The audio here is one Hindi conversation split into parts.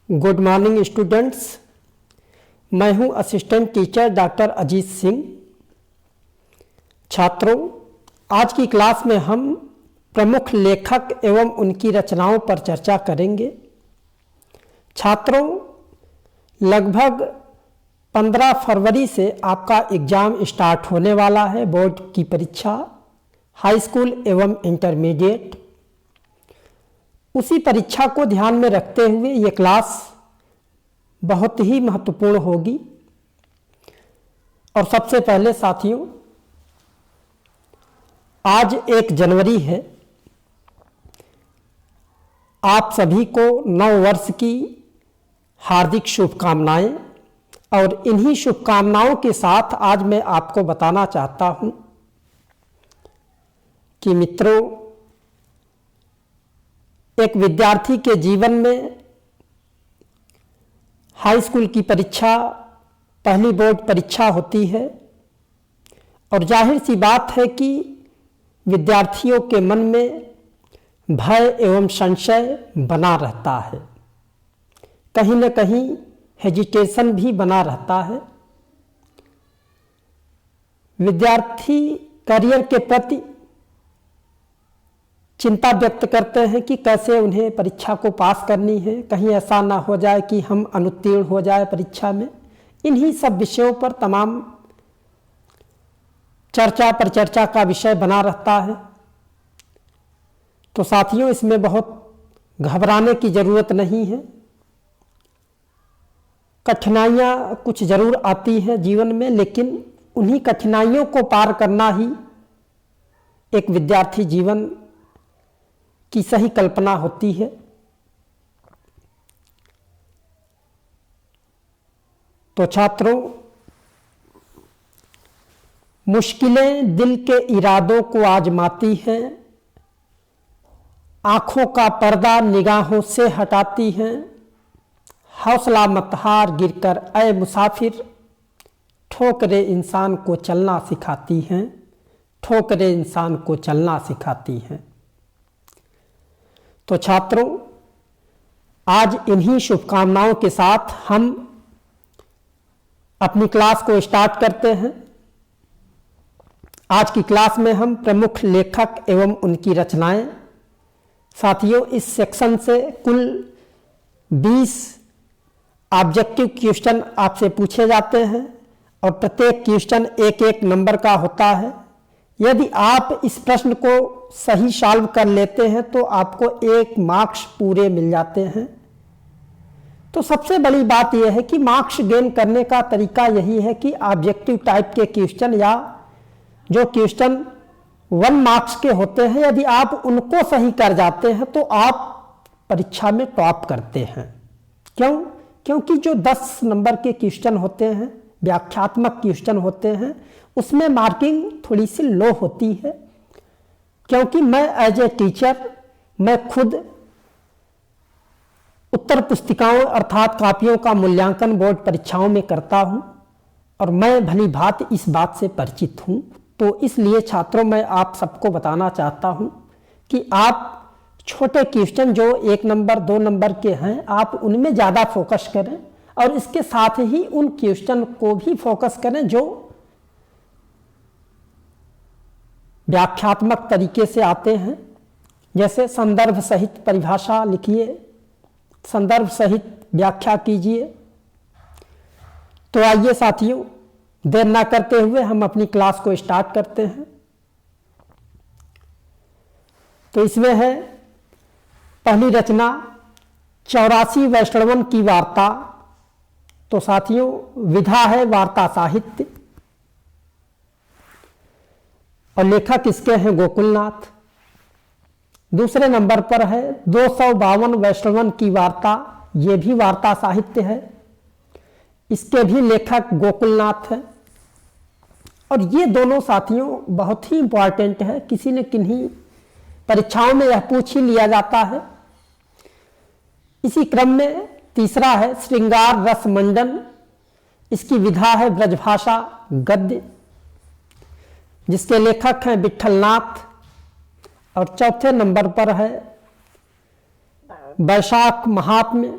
Good morning students. मैं हूं assistant teacher doctor Ajit Singh. छात्रों, आज की क्लास में हम प्रमुख लेखक एवं उनकी रचनाओं पर चर्चा करेंगे। छात्रों, लगभग 15 फरवरी से आपका एग्ज़ाम स्टार्ट होने वाला है, बोर्ड की परीक्षा, हाई स्कूल एवं इंटरमीडिएट। उसी परीक्षा को ध्यान में रखते हुए ये क्लास बहुत ही महत्वपूर्ण होगी। और सबसे पहले साथियों, आज 1 जनवरी है। आप सभी को नव वर्ष की हार्दिक शुभकामनाएं। और इन्हीं शुभकामनाओं के साथ आज मैं आपको बताना चाहता हूं कि मित्रों, एक विद्यार्थी के जीवन में हाई स्कूल की परीक्षा पहली बोर्ड परीक्षा होती है और जाहिर सी बात है कि विद्यार्थियों के मन में भय एवं संशय बना रहता है, कहीं न कहीं हेजिटेशन भी बना रहता है। विद्यार्थी करियर के प्रति चिंता व्यक्त करते हैं कि कैसे उन्हें परीक्षा को पास करनी है, कहीं ऐसा ना हो जाए कि हम अनुत्तीर्ण हो जाए परीक्षा में। इन्हीं सब विषयों पर तमाम चर्चा पर चर्चा का विषय बना रहता है। तो साथियों, इसमें बहुत घबराने की ज़रूरत नहीं है। कठिनाइयाँ कुछ ज़रूर आती हैं जीवन में, लेकिन उन्हीं कठिनाइयों को पार करना ही एक विद्यार्थी जीवन की सही कल्पना होती है। तो छात्रों, मुश्किलें दिल के इरादों को आजमाती हैं, आंखों का पर्दा निगाहों से हटाती हैं। हौसला मत हार, गिरकर ऐ मुसाफिर, ठोकरें इंसान को चलना सिखाती हैं, ठोकरें इंसान को चलना सिखाती हैं। तो छात्रों, आज इन्हीं शुभकामनाओं के साथ हम अपनी क्लास को स्टार्ट करते हैं। आज की क्लास में हम प्रमुख लेखक एवं उनकी रचनाएं, साथियों इस सेक्शन से कुल 20 ऑब्जेक्टिव क्वेश्चन आपसे पूछे जाते हैं और प्रत्येक क्वेश्चन 1-1 नंबर का होता है। यदि आप इस प्रश्न को सही सॉल्व कर लेते हैं तो आपको 1 मार्क्स पूरे मिल जाते हैं। तो सबसे बड़ी बात यह है कि मार्क्स गेन करने का तरीका यही है कि ऑब्जेक्टिव टाइप के क्वेश्चन या जो क्वेश्चन 1 मार्क्स के होते हैं, यदि आप उनको सही कर जाते हैं तो आप परीक्षा में टॉप करते हैं। क्यों? क्योंकि जो 10 नंबर के क्वेश्चन होते हैं, व्याख्यात्मक क्वेश्चन होते हैं, उसमें मार्किंग थोड़ी सी लो होती है। क्योंकि मैं एज ए टीचर, मैं खुद उत्तर पुस्तिकाओं अर्थात कापियों का मूल्यांकन बोर्ड परीक्षाओं में करता हूं और मैं भली भांति इस बात से परिचित हूं। तो इसलिए छात्रों, मैं आप सबको बताना चाहता हूं कि आप छोटे क्वेश्चन जो 1 नंबर 2 नंबर के हैं, आप उनमें ज़्यादा फोकस करें और इसके साथ ही उन क्वेश्चन को भी फोकस करें जो व्याख्यात्मक तरीके से आते हैं। जैसे संदर्भ सहित परिभाषा लिखिए, संदर्भ सहित व्याख्या कीजिए। तो आइए साथियों, देर ना करते हुए हम अपनी क्लास को स्टार्ट करते हैं। तो इसमें है पहली रचना 84 वैष्णवन की वार्ता। तो साथियों, विधा है वार्ता साहित्य और लेखक इसके हैं गोकुलनाथ। दूसरे नंबर पर है 252 वैष्णवन की वार्ता, ये भी वार्ता साहित्य है, इसके भी लेखक गोकुलनाथ है। और ये दोनों साथियों बहुत ही इंपॉर्टेंट है, किसी न किन्हीं परीक्षाओं में यह पूछ ही लिया जाता है। इसी क्रम में तीसरा है श्रृंगार रस मंडन, इसकी विधा है ब्रजभाषा गद्य, जिसके लेखक हैं विट्ठलनाथ। और चौथे नंबर पर है वैशाख महात्म्य,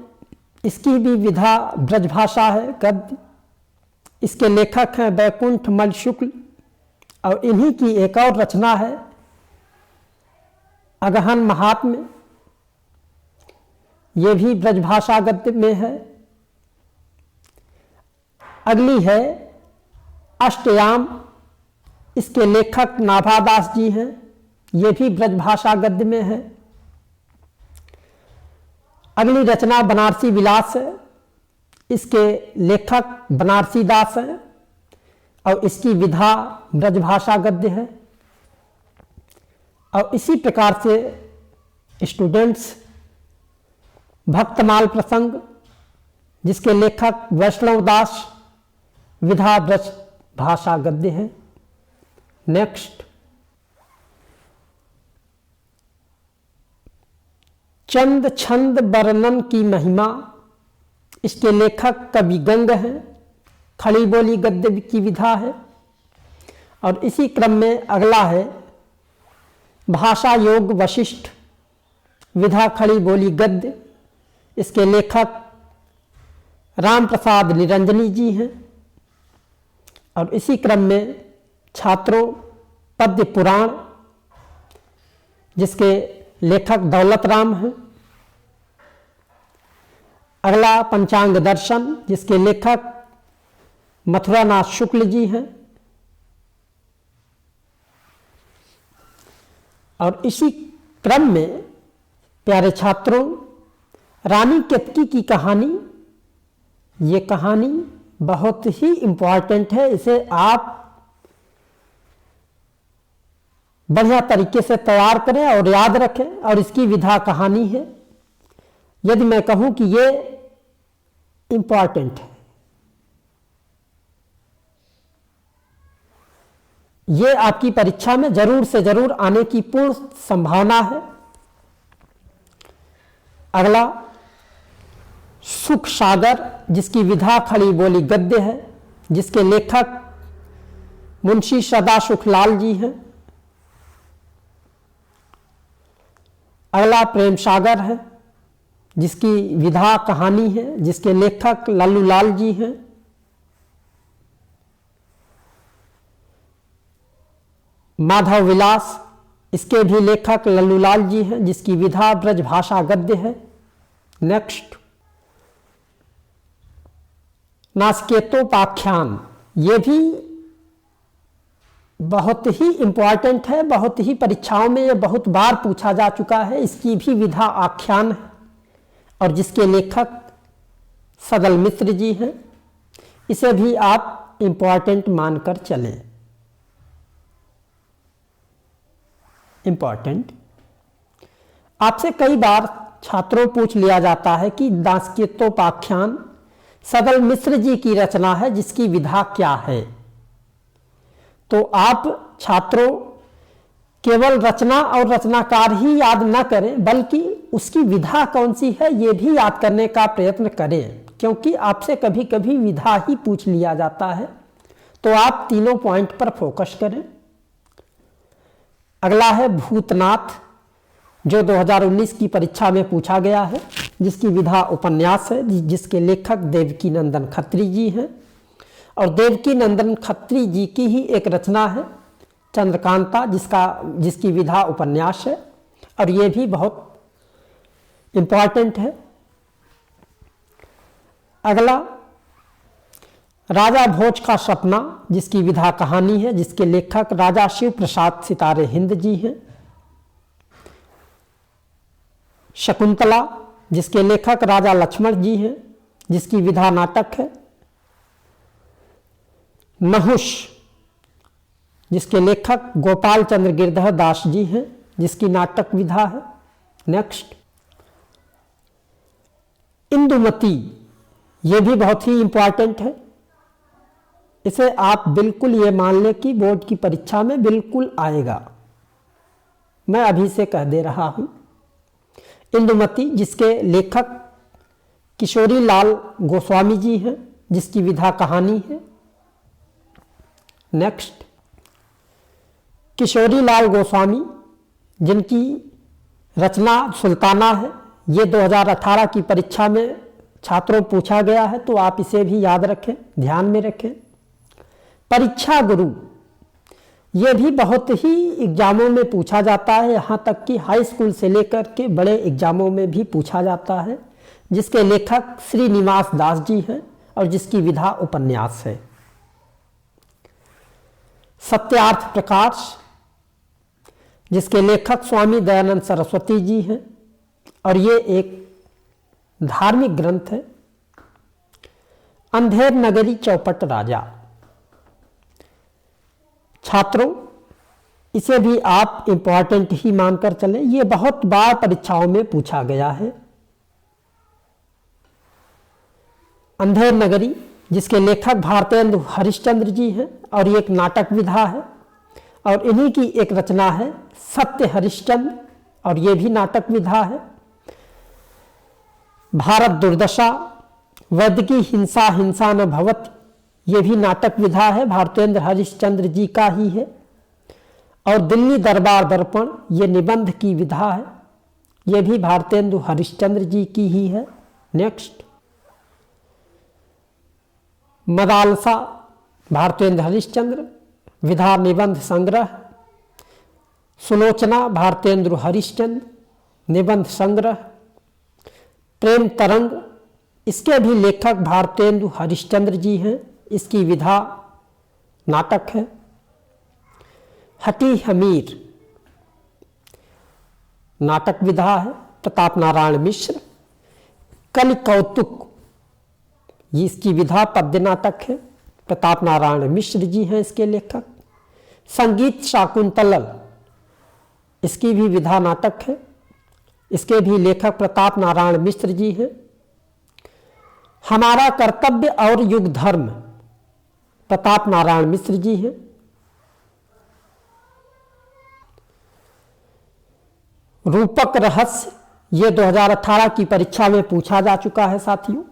इसकी भी विधा ब्रजभाषा है, गद्य। इसके लेखक हैं वैकुंठ मल शुक्ल और इन्हीं की एक और रचना है अगहन महात्म्य, ये भी ब्रजभाषा गद्य में है। अगली है अष्टयाम, इसके लेखक नाभादास जी हैं, ये भी ब्रजभाषा गद्य में है। अगली रचना बनारसी विलास है, इसके लेखक बनारसी दास हैं और इसकी विधा ब्रजभाषा गद्य है। और इसी प्रकार से स्टूडेंट्स भक्तमाल प्रसंग, जिसके लेखक वैष्णव दास, विधा ब्रजभाषा गद्य है। नेक्स्ट चंद छंद वर्णन की महिमा, इसके लेखक कवि गंग हैं, खड़ी बोली गद्य की विधा है। और इसी क्रम में अगला है भाषा योग वशिष्ठ, विधा खड़ी बोली गद्य, इसके लेखक राम प्रसाद निरंजनी जी हैं। और इसी क्रम में छात्रों पद्य पुराण, जिसके लेखक दौलत राम हैं। अगला पंचांग दर्शन, जिसके लेखक मथुरानाथ शुक्ल जी हैं। और इसी क्रम में प्यारे छात्रों रानी केतकी की कहानी, ये कहानी बहुत ही इम्पॉर्टेंट है, इसे आप बढ़िया तरीके से तैयार करें और याद रखें। और इसकी विधा कहानी है। यदि मैं कहूं कि ये इम्पॉर्टेंट है, ये आपकी परीक्षा में जरूर से जरूर आने की पूर्ण संभावना है। अगला सुख सागर, जिसकी विधा खड़ी बोली गद्य है, जिसके लेखक मुंशी सदा सुखलाल जी हैं। अगला प्रेम सागर है, जिसकी विधा कहानी है, जिसके लेखक लल्लूलाल जी हैं। माधव विलास, इसके भी लेखक लल्लूलाल जी हैं, जिसकी विधा ब्रजभाषा गद्य है। नेक्स्ट नासकेतोपाख्यान, ये भी बहुत ही इंपॉर्टेंट है, बहुत ही परीक्षाओं में ये बहुत बार पूछा जा चुका है। इसकी भी विधा आख्यान है और जिसके लेखक सदल मिश्र जी हैं। इसे भी आप इंपॉर्टेंट मानकर चलें। इंपॉर्टेंट आपसे कई बार छात्रों पूछ लिया जाता है कि नासकेतोपाख्यान सदल मिश्र जी की रचना है, जिसकी विधा क्या है। तो आप छात्रों केवल रचना और रचनाकार ही याद न करें, बल्कि उसकी विधा कौन सी है ये भी याद करने का प्रयत्न करें, क्योंकि आपसे कभी कभी विधा ही पूछ लिया जाता है। तो आप तीनों पॉइंट पर फोकस करें। अगला है भूतनाथ, जो 2019 की परीक्षा में पूछा गया है, जिसकी विधा उपन्यास है, जिसके लेखक देवकी नंदन खत्री जी हैं। और देवकी नंदन खत्री जी की ही एक रचना है चंद्रकांता, जिसकी विधा उपन्यास है और ये भी बहुत इंपॉर्टेंट है। अगला राजा भोज का सपना, जिसकी विधा कहानी है, जिसके लेखक राजा शिव प्रसाद सितारे हिंद जी हैं। शकुंतला, जिसके लेखक राजा लक्ष्मण जी हैं, जिसकी विधा नाटक है। नहुष, जिसके लेखक गोपाल चंद्र गिरधर दास जी हैं, जिसकी नाटक विधा है। नेक्स्ट इंदुमती, ये भी बहुत ही इंपॉर्टेंट है। इसे आप बिल्कुल ये मान लें कि बोर्ड की परीक्षा में बिल्कुल आएगा, मैं अभी से कह दे रहा हूं। इंदुमती, जिसके लेखक किशोरी लाल गोस्वामी जी हैं, जिसकी विधा कहानी है। नेक्स्ट किशोरी लाल गोस्वामी, जिनकी रचना सुल्ताना है, ये 2018 की परीक्षा में छात्रों पूछा गया है, तो आप इसे भी याद रखें, ध्यान में रखें। परीक्षा गुरु, ये भी बहुत ही एग्जामों में पूछा जाता है, यहाँ तक कि हाई स्कूल से लेकर के बड़े एग्जामों में भी पूछा जाता है, जिसके लेखक श्रीनिवास दास जी हैं और जिसकी विधा उपन्यास है। सत्यार्थ प्रकाश, जिसके लेखक स्वामी दयानंद सरस्वती जी हैं और ये एक धार्मिक ग्रंथ है। अंधेर नगरी चौपट राजा, छात्रों इसे भी आप इंपॉर्टेंट ही मानकर चलें, ये बहुत बार परीक्षाओं में पूछा गया है। अंधेर नगरी, जिसके लेखक भारतेंदु हरिश्चंद्र जी हैं और ये एक नाटक विधा है, और इन्हीं की एक रचना है सत्य हरिश्चंद्र, और ये भी नाटक विधा है। भारत दुर्दशा, वैदिकी हिंसा हिंसा न भवत, ये भी नाटक विधा है, भारतेंद्र हरिश्चंद्र जी का ही है। और दिल्ली दरबार दर्पण, ये निबंध की विधा है, ये भी भारतेंदु हरिश्चंद्र जी की ही है। नेक्स्ट, मदालसा, भारतेंद्र हरिश्चंद्र, विधा निबंध संग्रह। सुलोचना, भारतेंद्र हरिश्चंद्र, निबंध संग्रह। प्रेम तरंग, इसके भी लेखक भारतेंदु हरिश्चंद्र जी हैं, इसकी विधा नाटक है। हटी हमीर, नाटक विधा है, प्रताप नारायण मिश्र। कल कौतुक, ये इसकी विधा पद्य नाटक है, प्रताप नारायण मिश्र जी हैं इसके लेखक। संगीत शाकुंतलम, इसकी भी विधा नाटक है, इसके भी लेखक प्रताप नारायण मिश्र जी हैं। हमारा कर्तव्य और युग धर्म, प्रताप नारायण मिश्र जी हैं। रूपक रहस्य, ये 2018 की परीक्षा में पूछा जा चुका है साथियों,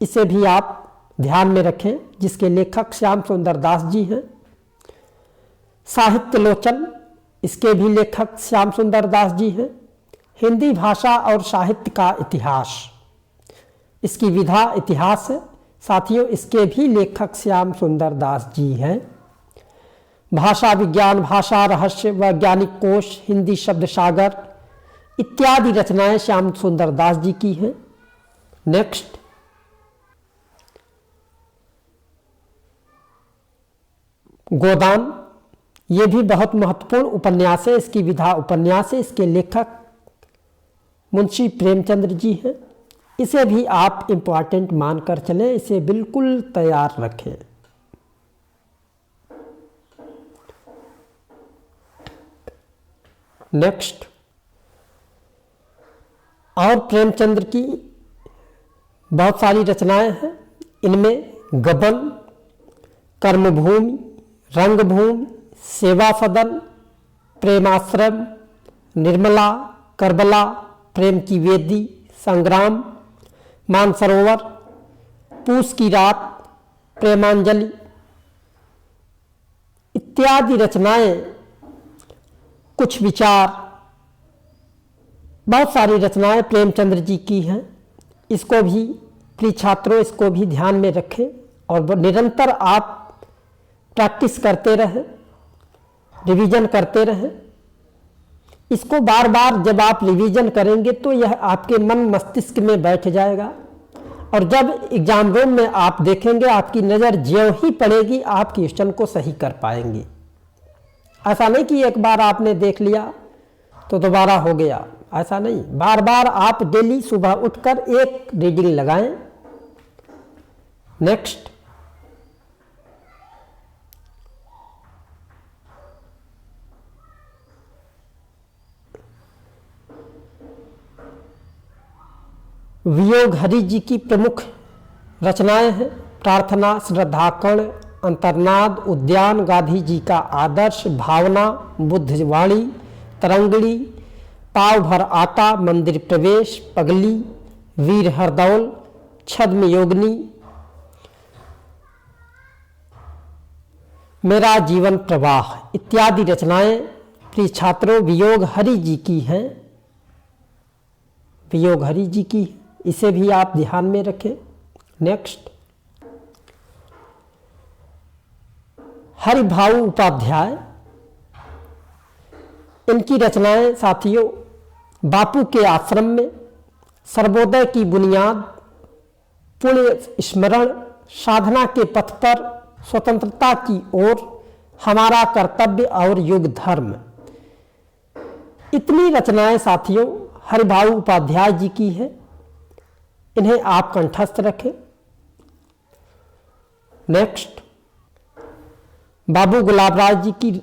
इसे भी आप ध्यान में रखें, जिसके लेखक श्याम सुंदर दास जी हैं। साहित्य लोचन, इसके भी लेखक श्याम सुंदर दास जी हैं। हिंदी भाषा और साहित्य का इतिहास, इसकी विधा इतिहास है साथियों, इसके भी लेखक श्याम सुंदर दास जी हैं। भाषा विज्ञान, भाषा रहस्य, वैज्ञानिक कोश, हिंदी शब्द सागर इत्यादि रचनाएं श्याम सुंदर दास जी की हैं। नेक्स्ट, गोदान, ये भी बहुत महत्वपूर्ण उपन्यास है, इसकी विधा उपन्यास है, इसके लेखक मुंशी प्रेमचंद्र जी हैं। इसे भी आप इंपॉर्टेंट मानकर चलें, इसे बिल्कुल तैयार रखें। नेक्स्ट, और प्रेमचंद्र की बहुत सारी रचनाएं हैं, इनमें गबन, कर्मभूमि, रंगभूमि, सेवा सदन, प्रेमाश्रम, निर्मला, करबला, प्रेम की वेदी, संग्राम, मानसरोवर, पूस की रात, प्रेमांजलि इत्यादि रचनाएं, कुछ विचार, बहुत सारी रचनाएं प्रेमचंद्र जी की हैं। इसको भी प्रिय छात्रों, इसको भी ध्यान में रखें और निरंतर आप प्रैक्टिस करते रहें, रिवीजन करते रहें। इसको बार बार जब आप रिवीजन करेंगे तो यह आपके मन मस्तिष्क में बैठ जाएगा, और जब एग्जाम रूम में आप देखेंगे आपकी नज़र ज्यों ही पड़ेगी आप क्वेश्चन को सही कर पाएंगे। ऐसा नहीं कि एक बार आपने देख लिया तो दोबारा हो गया, ऐसा नहीं, बार बार आप डेली सुबह उठकर एक रीडिंग लगाएं। नेक्स्ट, वियोग हरि जी की प्रमुख रचनाएं हैं। प्रार्थना, श्रद्धाकण, अंतर्नाद, उद्यान, गांधी जी का आदर्श, भावना, बुद्धवाणी, तरंगड़ी, पाव भर आटा, मंदिर प्रवेश, पगली, वीर हरदौल, छद्म योगिनी, मेरा जीवन प्रवाह इत्यादि रचनाएं प्रिय छात्रों वियोग हरि जी की हैं, वियोग हरि जी की, इसे भी आप ध्यान में रखें। नेक्स्ट, हरिभाऊ उपाध्याय, इनकी रचनाएं साथियों बापू के आश्रम में, सर्वोदय की बुनियाद, पुण्य स्मरण, साधना के पथ पर, स्वतंत्रता की ओर, हमारा कर्तव्य और युग धर्म, इतनी रचनाएं साथियों हरिभाऊ उपाध्याय जी की है। इन्हें आप कंठस्थ रखें। नेक्स्ट, बाबू गुलाब राय जी की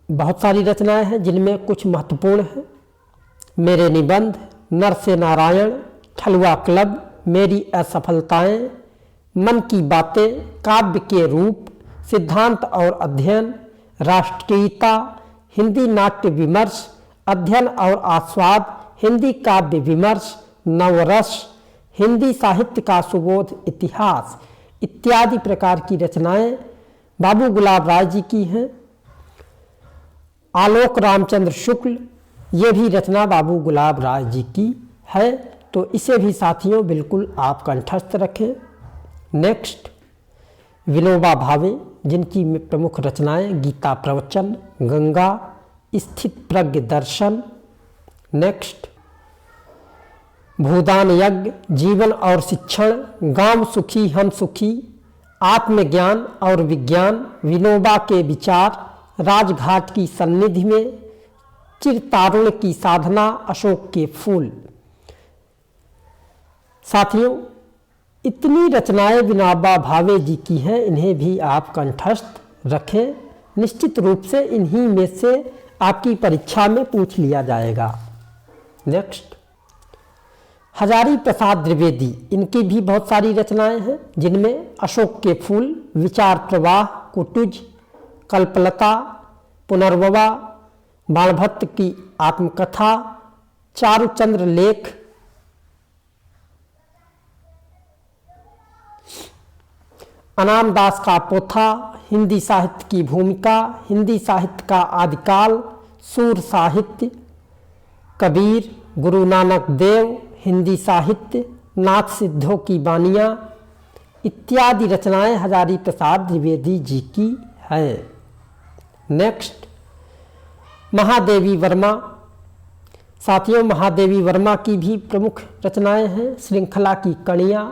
बहुत सारी रचनाएं हैं जिनमें कुछ महत्वपूर्ण हैं। मेरे निबंध, नर से नारायण, ठलुआ क्लब, मेरी असफलताएं, मन की बातें, काव्य के रूप, सिद्धांत और अध्ययन, राष्ट्रीयता, हिंदी नाट्य विमर्श, अध्ययन और आस्वाद, हिंदी काव्य विमर्श, नवरस, हिंदी साहित्य का सुबोध इतिहास इत्यादि प्रकार की रचनाएं बाबू गुलाब राय जी की हैं। आलोक रामचंद्र शुक्ल, ये भी रचना बाबू गुलाब राय जी की है, तो इसे भी साथियों बिल्कुल आप कंठस्थ रखें। नेक्स्ट, विनोबा भावे, जिनकी प्रमुख रचनाएं गीता प्रवचन, गंगा, स्थित प्रज्ञ दर्शन। नेक्स्ट, भूदान यज्ञ, जीवन और शिक्षण, गांव सुखी हम सुखी, आत्मज्ञान और विज्ञान, विनोबा के विचार, राजघाट की सन्निधि में, चिरतारुण्य की साधना, अशोक के फूल। साथियों इतनी रचनाएं विनोबा भावे जी की हैं, इन्हें भी आप कंठस्थ रखें। निश्चित रूप से इन्हीं में से आपकी परीक्षा में पूछ लिया जाएगा। नेक्स्ट, हजारी प्रसाद द्विवेदी, इनकी भी बहुत सारी रचनाएं हैं जिनमें अशोक के फूल, विचार प्रवाह, कुटुज, कल्पलता, पुनर्ववा, बाणभट्ट की आत्मकथा, चारुचंद्र लेख, अनामदास का पोथा, हिंदी साहित्य की भूमिका, हिंदी साहित्य का आदिकाल, सूर साहित्य, कबीर, गुरु नानक देव, हिंदी साहित्य, नाथ सिद्धों की बानियाँ इत्यादि रचनाएं हजारी प्रसाद द्विवेदी जी की है। नेक्स्ट, महादेवी वर्मा, साथियों महादेवी वर्मा की भी प्रमुख रचनाएं हैं। श्रृंखला की कड़ियाँ,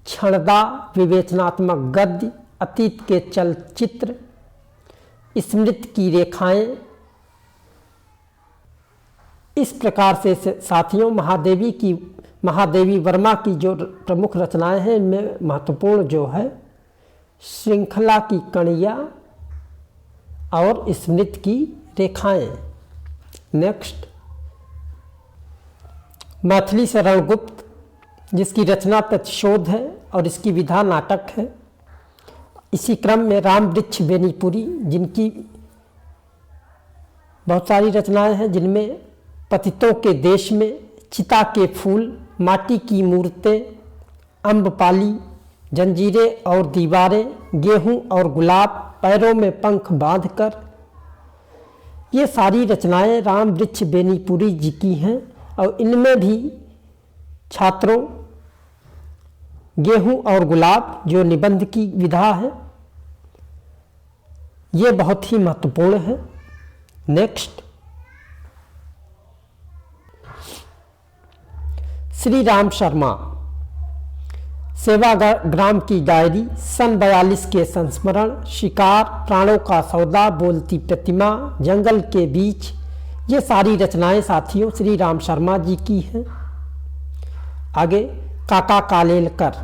क्षणदा, विवेचनात्मक गद्य, अतीत के चलचित्र, स्मृति की रेखाएं। इस प्रकार से साथियों महादेवी वर्मा की जो प्रमुख रचनाएं हैं इनमें महत्वपूर्ण जो है श्रृंखला की कड़ियाँ और स्मृति की रेखाएं। नेक्स्ट, मैथिली शरण गुप्त, जिसकी रचना प्रतिशोध है और इसकी विधा नाटक है। इसी क्रम में राम वृक्ष बेनीपुरी, जिनकी बहुत सारी रचनाएं हैं जिनमें पतितों के देश में, चिता के फूल, माटी की मूर्तें, अम्बपाली, जंजीरें और दीवारें, गेहूं और गुलाब, पैरों में पंख बांधकर, ये सारी रचनाएं राम वृक्ष बेनीपुरी जी की हैं। और इनमें भी छात्रों गेहूं और गुलाब जो निबंध की विधा है ये बहुत ही महत्वपूर्ण है। नेक्स्ट, श्री राम शर्मा, सेवाग्राम की डायरी, सन 42 के संस्मरण, शिकार, प्राणों का सौदा, बोलती प्रतिमा, जंगल के बीच, ये सारी रचनाएं साथियों श्री राम शर्मा जी की हैं। आगे काका कालेलकर,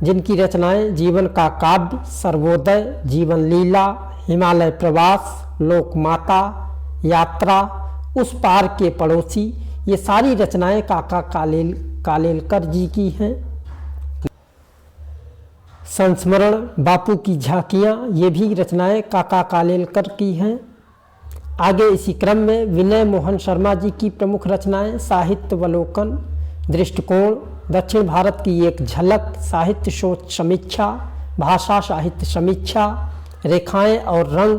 जिनकी रचनाएं जीवन का काव्य, सर्वोदय, जीवन लीला, हिमालय प्रवास, लोकमाता, यात्रा, उस पार के पड़ोसी, ये सारी रचनाएं काका कालेलकर जी की हैं। संस्मरण, बापू की झांकियाँ, ये भी रचनाएं काका कालेलकर की हैं। आगे इसी क्रम में विनय मोहन शर्मा जी की प्रमुख रचनाएं साहित्यावलोकन, दृष्टिकोण, दक्षिण भारत की एक झलक, साहित्य शोध समीक्षा, भाषा साहित्य समीक्षा, रेखाएं और रंग,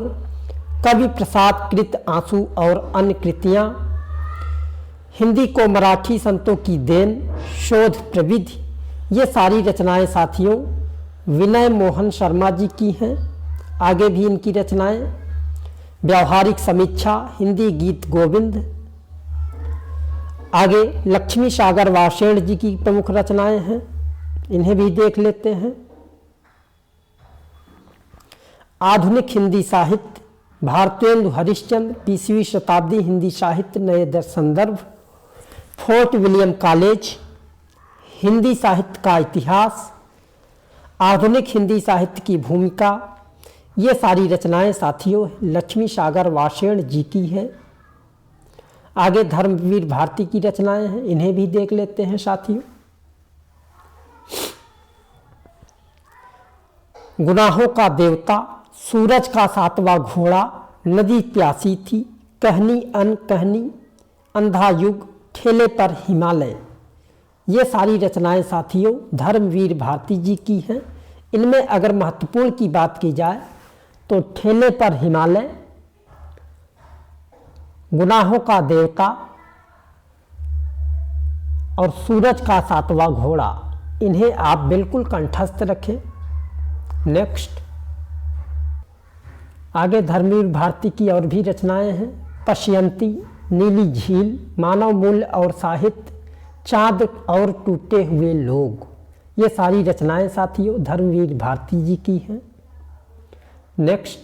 कवि प्रसाद कृत आंसू और अन्य कृतियाँ, हिंदी को मराठी संतों की देन, शोध प्रविधि, ये सारी रचनाएं साथियों विनय मोहन शर्मा जी की हैं। आगे भी इनकी रचनाएं, व्यावहारिक समीक्षा, हिंदी गीत गोविंद। आगे लक्ष्मी सागर वार्षेण जी की प्रमुख रचनाएं हैं, इन्हें भी देख लेते हैं। आधुनिक हिंदी साहित्य, भारतेंदु हरिश्चंद्र, 20वीं शताब्दी हिंदी साहित्य नए संदर्भ, फोर्ट विलियम कॉलेज, हिंदी साहित्य का इतिहास, आधुनिक हिंदी साहित्य की भूमिका, ये सारी रचनाएं साथियों लक्ष्मी सागर वार्षेण जी की है। आगे धर्मवीर भारती की रचनाएं हैं, इन्हें भी देख लेते हैं साथियों। गुनाहों का देवता, सूरज का सातवां घोड़ा, नदी प्यासी थी, कहनी अनकहनी, अंधा युग, ठेले पर हिमालय, ये सारी रचनाएं साथियों धर्मवीर भारती जी की हैं। इनमें अगर महत्वपूर्ण की बात की जाए तो ठेले पर हिमालय, गुनाहों का देवता और सूरज का सातवां घोड़ा, इन्हें आप बिल्कुल कंठस्थ रखें। नेक्स्ट, आगे धर्मवीर भारती की और भी रचनाएं हैं। पश्यंती, नीली झील, मानव मूल्य और साहित्य, चांद और टूटे हुए लोग, ये सारी रचनाएं साथियों धर्मवीर भारती जी की हैं। नेक्स्ट,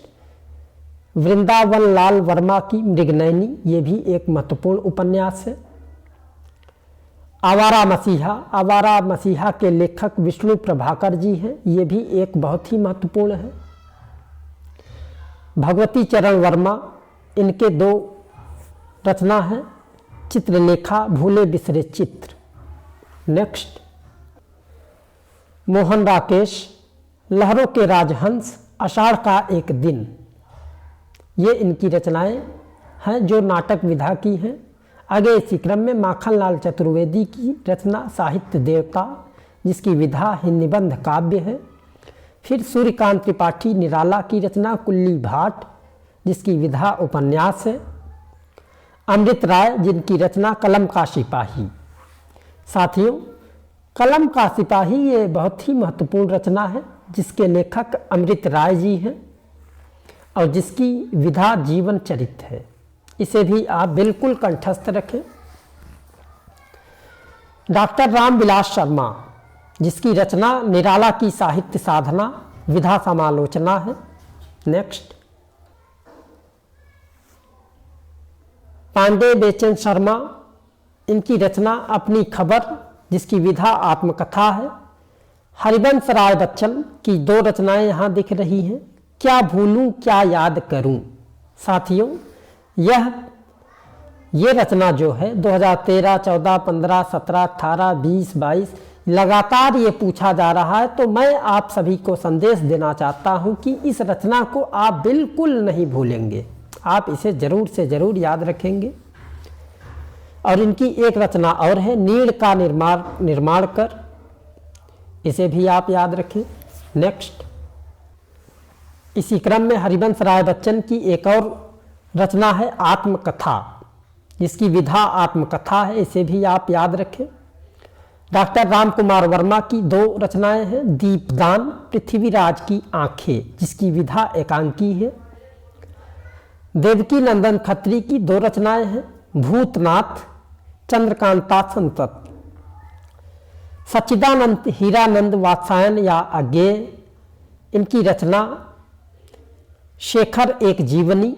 वृंदावन लाल वर्मा की मृगनयनी, ये भी एक महत्वपूर्ण उपन्यास है। आवारा मसीहा, आवारा मसीहा के लेखक विष्णु प्रभाकर जी हैं, ये भी एक बहुत ही महत्वपूर्ण है। भगवती चरण वर्मा, इनके 2 रचना है, चित्रलेखा, भूले बिसरे चित्र। नेक्स्ट, मोहन राकेश, लहरों के राजहंस, आषाढ़ का एक दिन, ये इनकी रचनाएं हैं जो नाटक विधा की हैं। आगे इसी क्रम में माखनलाल चतुर्वेदी की रचना साहित्य देवता, जिसकी विधा ही निबंध काव्य है। फिर सूर्यकांत त्रिपाठी निराला की रचना कुल्ली भाट, जिसकी विधा उपन्यास है। अमृत राय, जिनकी रचना कलम का सिपाही। साथियों कलम का सिपाही ये बहुत ही महत्वपूर्ण रचना है, जिसके लेखक अमृत राय जी हैं और जिसकी विधा जीवन चरित्र है। इसे भी आप बिल्कुल कंठस्थ रखें। डॉक्टर रामविलास शर्मा, जिसकी रचना निराला की साहित्य साधना, विधा समालोचना है। नेक्स्ट, पांडे बेचन शर्मा, इनकी रचना अपनी खबर, जिसकी विधा आत्मकथा है। हरिवंश राय बच्चन की 2 रचनाएं यहाँ दिख रही हैं, क्या भूलूं क्या याद करूं। साथियों ये रचना जो है 2013, 14, 15, 17, 18, 20, 22 लगातार ये पूछा जा रहा है, तो मैं आप सभी को संदेश देना चाहता हूं कि इस रचना को आप बिल्कुल नहीं भूलेंगे, आप इसे जरूर से जरूर याद रखेंगे। और इनकी एक रचना और है, नीड़ का निर्माण कर, इसे भी आप याद रखें। नेक्स्ट, इसी क्रम में हरिवंश राय बच्चन की एक और रचना है आत्मकथा, जिसकी विधा आत्मकथा है, इसे भी आप याद रखें। डॉक्टर राम कुमार वर्मा की 2 रचनाएं हैं, दीपदान, पृथ्वीराज की आंखें, जिसकी विधा एकांकी है। देवकी नंदन खत्री की 2 रचनाएं हैं, भूतनाथ, चंद्रकांता संतत। सच्चिदानंद हीरानंद वात्सायन या अज्ञेय, इनकी रचना शेखर एक जीवनी,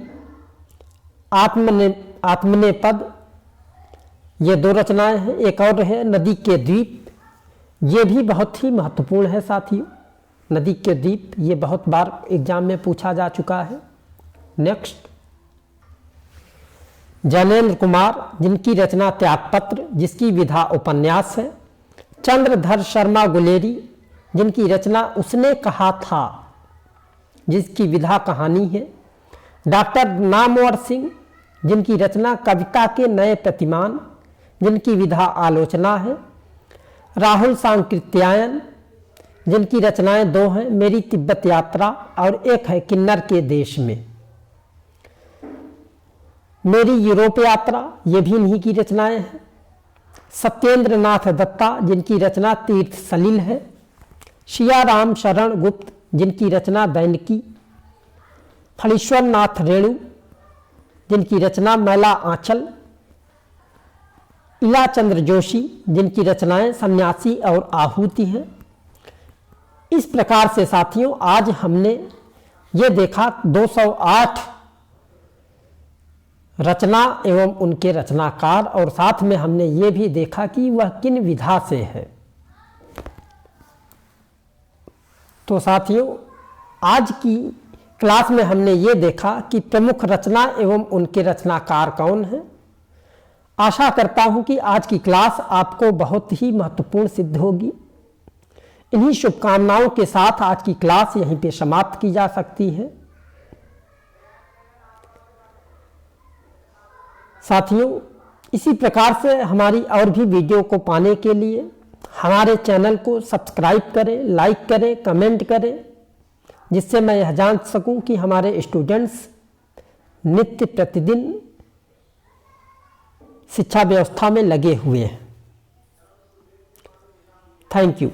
आत्मनेपद, ये 2 रचनाएं हैं। एक और है नदी के द्वीप, ये भी बहुत ही महत्वपूर्ण है साथियों। नदी के द्वीप ये बहुत बार एग्जाम में पूछा जा चुका है। नेक्स्ट, जैनेन्द्र कुमार, जिनकी रचना त्यागपत्र, जिसकी विधा उपन्यास है। चंद्रधर शर्मा गुलेरी, जिनकी रचना उसने कहा था, जिसकी विधा कहानी है। डॉक्टर नामवर सिंह, जिनकी रचना कविता के नए प्रतिमान, जिनकी विधा आलोचना है। राहुल सांकृत्यायन, जिनकी रचनाएं 2 हैं, मेरी तिब्बत यात्रा और एक है किन्नर के देश में। मेरी यूरोप यात्रा, ये भी इन्हीं की रचनाएं हैं। सत्येंद्र नाथ दत्ता, जिनकी रचना तीर्थ सलिल है। सियाराम शरण गुप्त, जिनकी रचना दैनिकी। फणीश्वर नाथ रेणु, जिनकी रचना मैला आंचल। इलाचंद्र जोशी, जिनकी रचनाएं सन्यासी और आहूति हैं। इस प्रकार से साथियों, आज हमने ये देखा 208 रचना एवं उनके रचनाकार, और साथ में हमने ये भी देखा कि वह किन विधा से है। तो साथियों, आज की क्लास में हमने ये देखा कि प्रमुख रचना एवं उनके रचनाकार कौन हैं। आशा करता हूं कि आज की क्लास आपको बहुत ही महत्वपूर्ण सिद्ध होगी। इन्हीं शुभकामनाओं के साथ आज की क्लास यहीं पे समाप्त की जा सकती है। साथियों, इसी प्रकार से हमारी और भी वीडियो को पाने के लिए हमारे चैनल को सब्सक्राइब करें, लाइक करें, कमेंट करें, जिससे मैं यह जान सकूं कि हमारे स्टूडेंट्स नित्य प्रतिदिन शिक्षा व्यवस्था में लगे हुए हैं। Thank you.